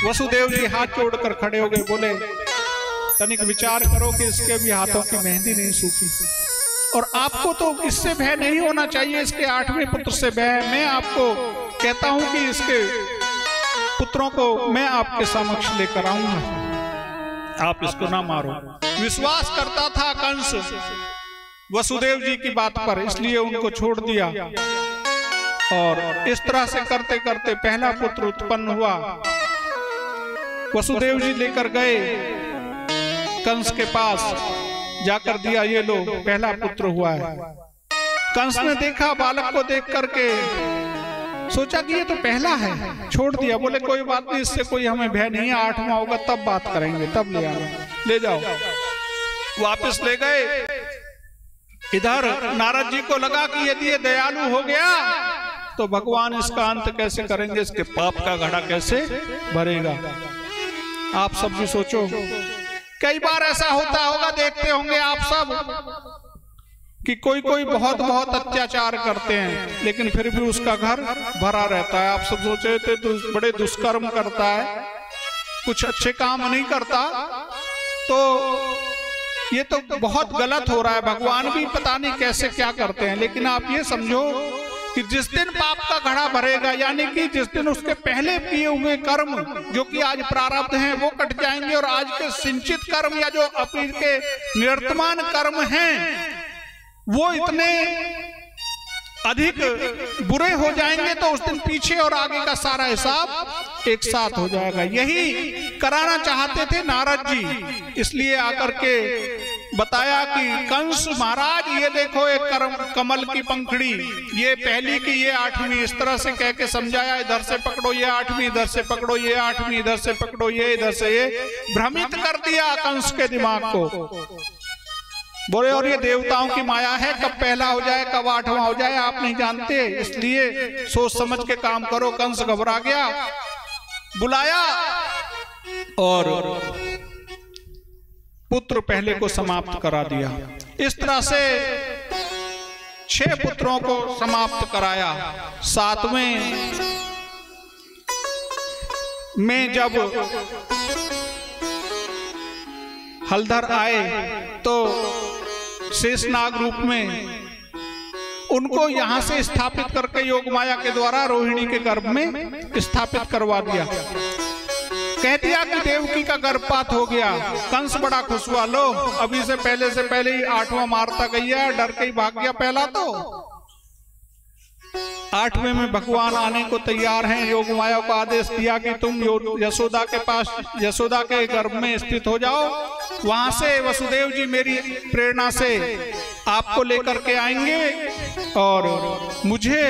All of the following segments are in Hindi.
वसुदेव जी हाथ जोड़कर खड़े हो गए, बोले तनिक विचार करो कि इसके भी हाथों की मेहंदी नहीं सूखी, और आपको तो इससे भय नहीं होना चाहिए, इसके 8वें पुत्र से भय है। मैं आपको कहता हूं कि इसके पुत्रों को मैं आपके समक्ष लेकर आऊंगा, आप इसको ना मारो। विश्वास करता था कंस वसुदेव जी की बात पर, इसलिए उनको छोड़ दिया। और इस तरह से करते करते पहला पुत्र उत्पन्न हुआ। वसुदेव जी लेकर गए कंस के पास, जाकर दिया, ये लो पहला पुत्र हुआ है। कंस ने देखा बालक को, देख करके सोचा कि ये तो पहला है, छोड़ दिया। बोले कोई बात नहीं, इससे कोई हमें भय नहीं है, 8वां होगा तब बात करेंगे, तब ले आना, ले जाओ। वापस ले गए। इधर नारद जी को लगा कि यदि ये दयालु हो गया तो भगवान इसका अंत कैसे करेंगे, इसके पाप का घड़ा कैसे भरेगा। आप सब भी सोचो, कई बार ऐसा होता होगा, देखते होंगे आप सब कि कोई कोई बहुत बहुत अत्याचार करते हैं, लेकिन फिर भी उसका घर भरा रहता है। आप सब सोचे थे तो बड़े दुष्कर्म करता है, कुछ अच्छे काम नहीं करता, तो ये तो बहुत गलत हो रहा है। भगवान भी पता नहीं कैसे क्या करते हैं। लेकिन आप ये समझो कि जिस दिन पाप का घड़ा भरेगा, यानी कि जिस दिन उसके पहले किए हुए कर्म जो कि आज प्रारब्ध हैं वो कट जाएंगे, और आज के सिंचित कर्म या जो अपने के निवर्तमान कर्म हैं वो इतने अधिक बुरे हो जाएंगे, तो उस दिन पीछे और आगे का सारा हिसाब एक साथ हो जाएगा। यही कराना चाहते थे नारद जी, इसलिए आकर के बताया कि कंस महाराज ये देखो एक कमल की पंखड़ी, ये पहली की, ये 8वीं, इस तरह से कह के समझाया। इधर से पकड़ो ये 8वीं, इधर से पकड़ो ये 8वीं, इधर से पकड़ो ये, इधर से ये, भ्रमित कर दिया कंस के दिमाग को। बोले और ये देवताओं की माया है, कब पहला हो जाए कब 8वां हो जाए आप नहीं जानते, इसलिए सोच समझ के काम करो। कंस घबरा गया, बुलाया और पुत्र पहले को समाप्त करा दिया। इस तरह से 6 पुत्रों को समाप्त कराया। 7वें में जब हलधर आए तो शेषनाग रूप में उनको यहां से स्थापित करके योग माया के द्वारा रोहिणी के गर्भ में स्थापित करवा दिया। कह दिया कि देवकी का गर्भपात हो गया। कंस बड़ा खुश हुआ, लो अभी से पहले ही 8वां मारता गया, डर के ही भाग गया पहला। तो 8वें में भगवान आने को तैयार हैं। योग माया को आदेश दिया कि तुम यशोदा के पास, यशोदा के गर्भ में स्थित हो जाओ, वहां से वसुदेव जी मेरी प्रेरणा से आपको लेकर के आएंगे और मुझे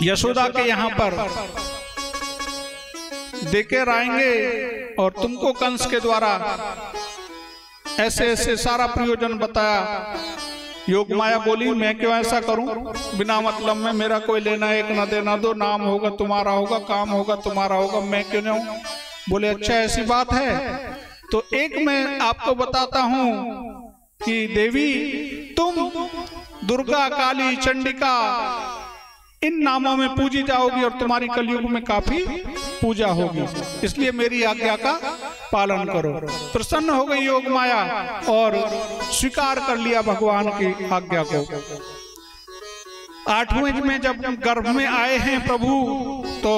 यशोदा के यहाँ पर देकर आएंगे, और तुमको कंस के द्वारा ऐसे ऐसे सारा प्रयोजन बताया। योग माया बोली मैं क्यों ऐसा करूं, बिना मतलब में, मेरा कोई लेना एक न देना, दो नाम होगा तुम्हारा होगा, काम होगा तुम्हारा होगा, मैं क्यों नहीं हूं। बोले अच्छा ऐसी बात है, तो एक मैं आपको बताता हूं कि देवी तुम दुर्गा, काली, चंडिका इन नामों में पूजी जाओगी और तुम्हारी कलयुग में काफी पूजा होगी, इसलिए मेरी आज्ञा का पालन करो। प्रसन्न हो गई योग माया और स्वीकार कर लिया भगवान की आज्ञा को। 8वें में जब गर्भ में आए हैं प्रभु, तो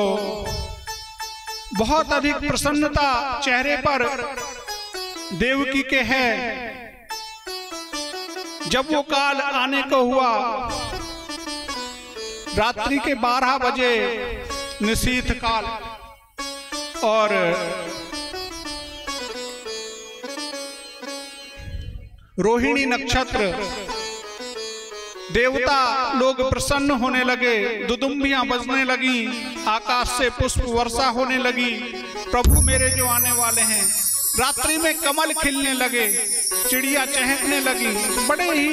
बहुत अधिक प्रसन्नता चेहरे पर देवकी के है। जब वो काल आने को हुआ, रात्रि के 12 बजे निशीथ काल, और रोहिणी नक्षत्र, देवता लोग प्रसन्न होने लगे, दुदुम्बियां बजने लगी, आकाश से पुष्प वर्षा होने लगी, प्रभु मेरे जो आने वाले हैं। रात्रि में कमल खिलने लगे, चिड़िया चहकने लगी, बड़े ही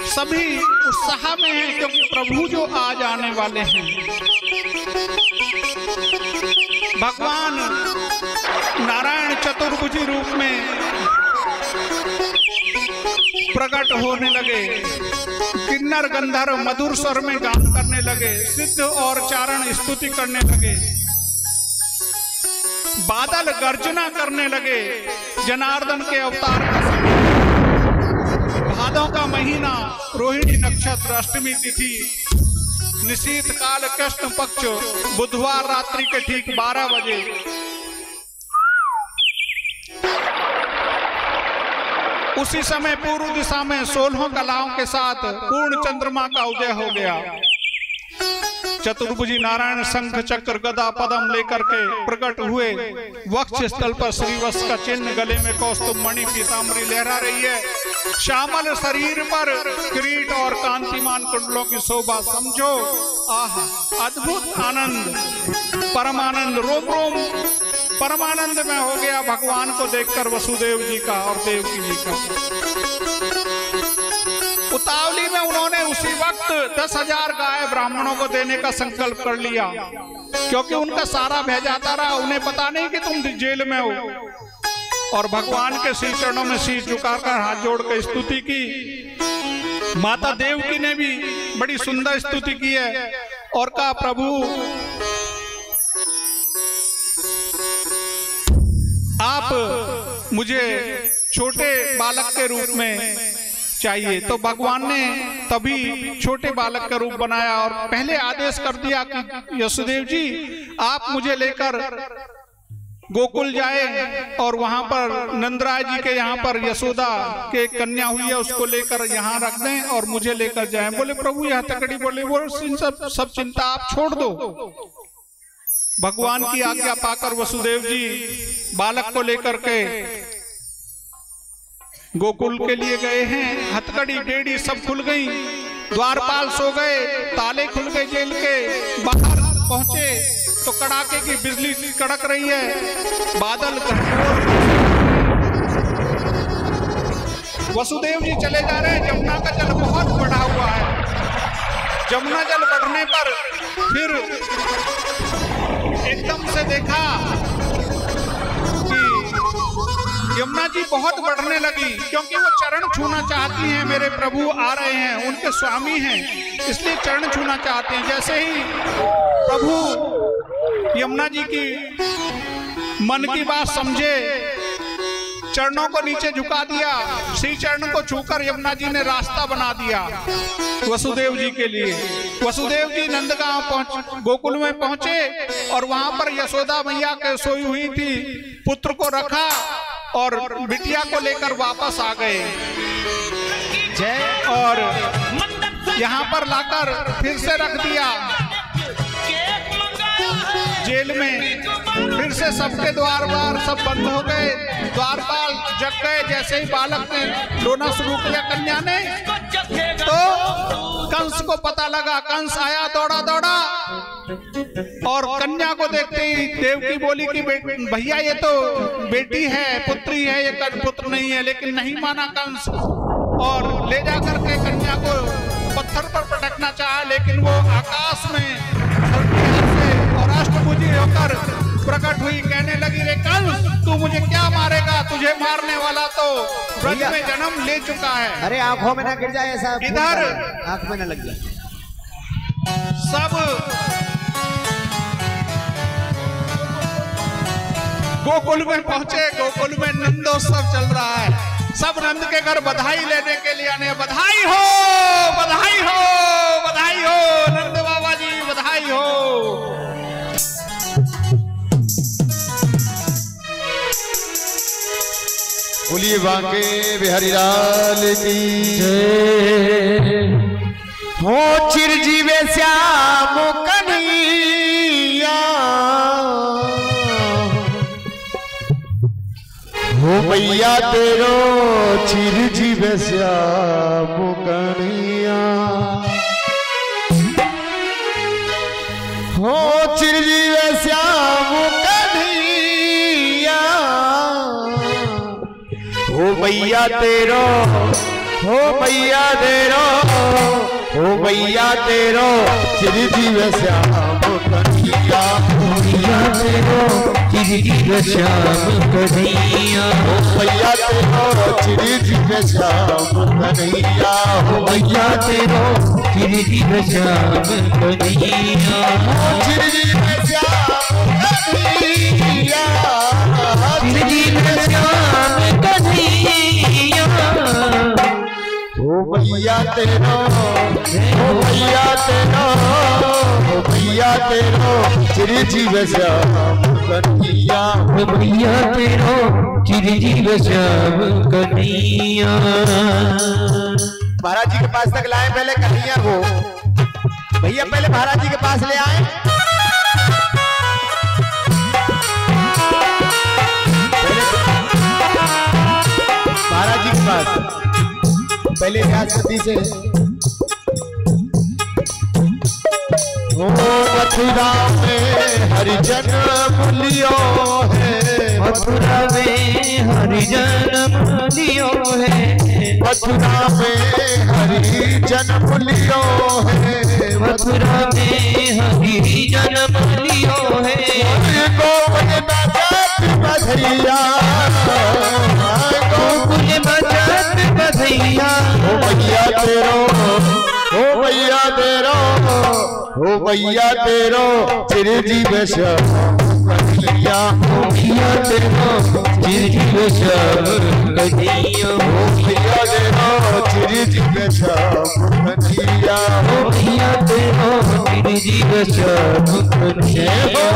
सभी उत्साह में हैं क्योंकि प्रभु जो आज आने वाले हैं। भगवान नारायण चतुर्भुजी रूप में प्रकट होने लगे, किन्नर गंधर्व मधुर स्वर में गान करने लगे, सिद्ध और चारण स्तुति करने लगे। बादल गर्जना करने लगे। जनार्दन के अवतार का समय, भादों का महीना, रोहिणी नक्षत्र, अष्टमी तिथि, निशीत काल, कृष्ण पक्ष, बुधवार रात्रि के ठीक 12 बजे उसी समय पूर्व दिशा में 16 कलाओं के साथ पूर्ण चंद्रमा का उदय हो गया। चतुर्भुजी नारायण शंख चक्र गदा पद्म लेकर के प्रकट हुए। वक्ष स्थल पर श्रीवत्स का चिन्ह, गले में कौस्तुभ मणि, पीतांबरी लहरा रही है। श्यामल शरीर पर किरीट और कांतिमान कुंडलों की शोभा, समझो आह अद्भुत आनंद, परमानंद, रोम रोम परमानंद में हो गया भगवान को देखकर वसुदेव जी का और देवकी जी का। उतावली में उन्होंने उसी वक्त 10,000 गाय ब्राह्मणों को देने का संकल्प कर लिया, क्योंकि उनका सारा भय जाता रहा। उन्हें पता नहीं कि तुम जेल में हो। और भगवान के श्री चरणों में शीश झुकाकर हाथ जोड़कर स्तुति की। माता देवकी ने भी बड़ी सुंदर स्तुति की है और कहा, प्रभु आप मुझे छोटे बालक के रूप में चाहिए। तो भगवान ने तभी छोटे बालक का रूप बनाया और पहले आदेश कर दिया कि यशोदेव जी आप मुझे लेकर गोकुल जाए और वहां पर नंदराय जी के यहाँ पर यशोदा के कन्या हुई है उसको लेकर यहाँ रख दें और मुझे लेकर जाएं। बोले प्रभु यह तकड़ी, बोले वो सब चिंता आप छोड़ दो। भगवान की आज्ञा पाकर वसुदेव जी बालक को लेकर के गोकुल के लिए गए हैं। हथकड़ी डेड़ी सब खुल गई, द्वारपाल सो गए, ताले खुल गए जेल के। बाहर पहुंचे तो कड़ाके की बिजली कड़क रही है, बादल घनघोर। वसुदेव जी चले जा रहे हैं। जमुना का जल बहुत बढ़ा हुआ है। जमुना जल बढ़ने पर फिर एकदम से देखा यमुना जी बहुत बढ़ने लगी, क्योंकि वो चरण छूना चाहती हैं। मेरे प्रभु आ रहे हैं, उनके स्वामी हैं, इसलिए चरण छूना चाहते हैं। जैसे ही प्रभु यमुना जी की मन की बात समझे, चरणों को नीचे झुका दिया। श्री चरण को छूकर यमुना जी ने रास्ता बना दिया वसुदेव जी के लिए। वसुदेव जी नंदगांव गोकुल में पहुंचे और वहां पर यशोदा मैया के सोई हुई थी, पुत्र को रखा और बिटिया को लेकर वापस आ गए और यहाँ पर लाकर फिर से रख दिया जेल में। फिर से सबके द्वार सब बंद हो गए, द्वारपाल जग गए। जैसे ही बालक ने रोना शुरू किया कन्या ने, तो कंस को पता लगा। कंस आया दौड़ा दौड़ा और कन्या को देखते ही देवकी बोली कि भैया ये तो बेटी है, पुत्री है, ये पुत्र नहीं है। लेकिन नहीं माना कंस और ले जा करके कन्या को पत्थर पर पटकना चाहा, लेकिन वो आकाश में और अष्टभुजी होकर प्रकट हुई। कहने लगी, रे कंस तू मुझे क्या मारेगा? तुझे मारने वाला तो ब्रज में जन्म ले चुका है। अरे आंखों में ना गिर जाए ऐसा, इधर आंख में ना लग जाए। सब गोकुल में पहुंचे। गोकुल में नंदोत्सव चल रहा है। सब नंद के घर बधाई लेने के लिए आने। बधाई हो, बधाई हो, बधाई हो, नंद बाबा जी बधाई हो। बोलिए बांके बिहारी लाल की जय। हो चिरजीवे श्याम कन्हैया, हो मैया तेरो चिरजीवे श्याम कन्हैया। हो चिरजीवे श्याम कन्हैया, हो मैया तेरो, हो मैया तेरो, हो मैया तेरो चिरजीवे श्याम कन्हैया। मैया तेरो चिरजीवे श्याम कन्हैया, हो मैया तेरो चिरजीवे श्याम कन्हैया। हो मैया तेरो चिरजीवे श्याम कन्हैया। चिरजीवे श्याम कन्हैया। भैया तेरो हो भैया तेरो हो भैया तेरो चिरंजीव श्याम कन्हैया हो भैया तेरो चिरंजीव श्याम कन्हैया। महाराज जी के पास तक लाए पहले कन्हैया को। भैया पहले महाराज जी के पास ले आए। महाराज जी के पास पहले व्यासपति से ओ मथुरा में हरिजन लियो है मथुरा में हरिजन लियो है मथुरा में हरिजन लियो है मथुरा में हरिजन लियो है गोकुल बजत बधैया गोकुल बजत बधैया हो भैया तेरो हो भैया तेरो हो भैया तेरो चिरंजीव श्याम कन्हैया हो भैया तेरो चिरंजीव श्याम कन्हैया हो भैया तेरो चिरंजीव श्याम कन्हैया हो भैया तेरो चिरंजीव श्याम कन्हैया।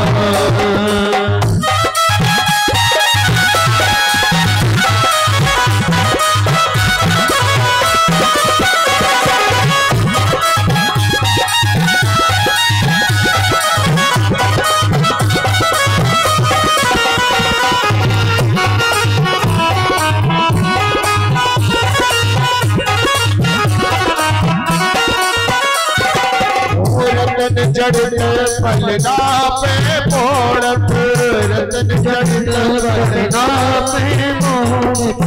रतन जड़ते पलना पे मोड़त रतन जड़ते पलना पे मोड़त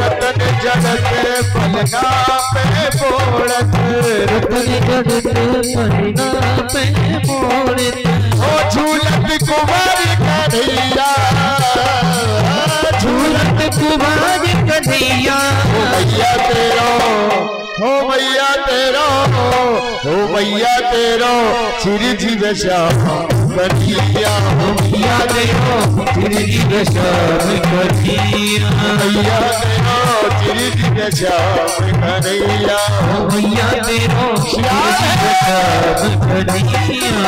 रतन जड़ते पलना पे मोड़त रतन जड़ते पलना पे मोड़त ओ झूलत कुंवर कन्हैया झूलत कुंवर कन्हैया हो भैया तेरो हो भैया तेरो हो भैया तेरो चिरंजीव श्याम कन्हैया हो भैया तेरो चिरंजीव श्याम कन्हैया भैया तेरो चिरंजीव श्याम कन्हैया हो भैया तेरो चिरंजीव श्याम कन्हैया।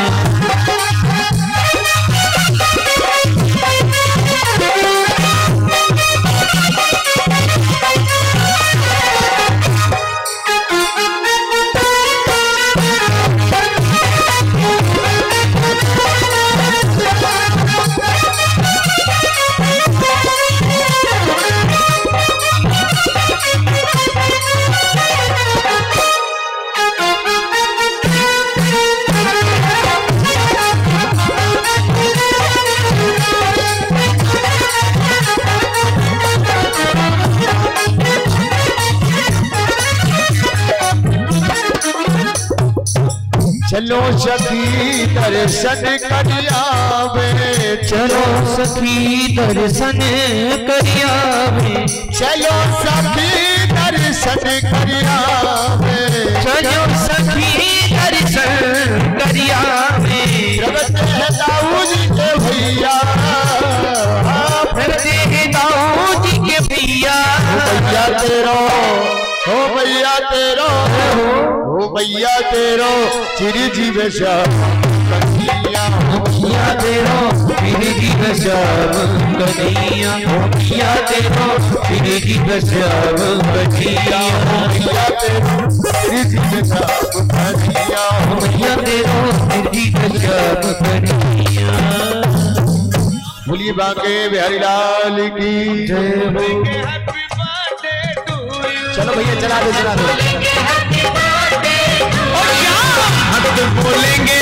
चलो सखी दर्शन करियावे चलो सखी दर्शन करियावे चलो सखी दर्शन करियावे चलो सखी दर्शन करियावे जगत है दाऊद के भैया फिरते हैं दाऊद के भैया भैया तेरो हो भैया तेरो हो भैया तेरो चिरंजीव श्याम कन्हैया हो भैया तेरो चिरंजीव श्याम कन्हैया हो भैया तेरो चिरंजीव श्याम कन्हैया हो भैया तेरो चिरंजीव श्याम कन्हैया हो भैया तेरो चिरंजीव श्याम कन्हैया। बोलिए बांके बिहारी लाल की जय हो। चलो भैया चला दो चला दो। बोलेंगे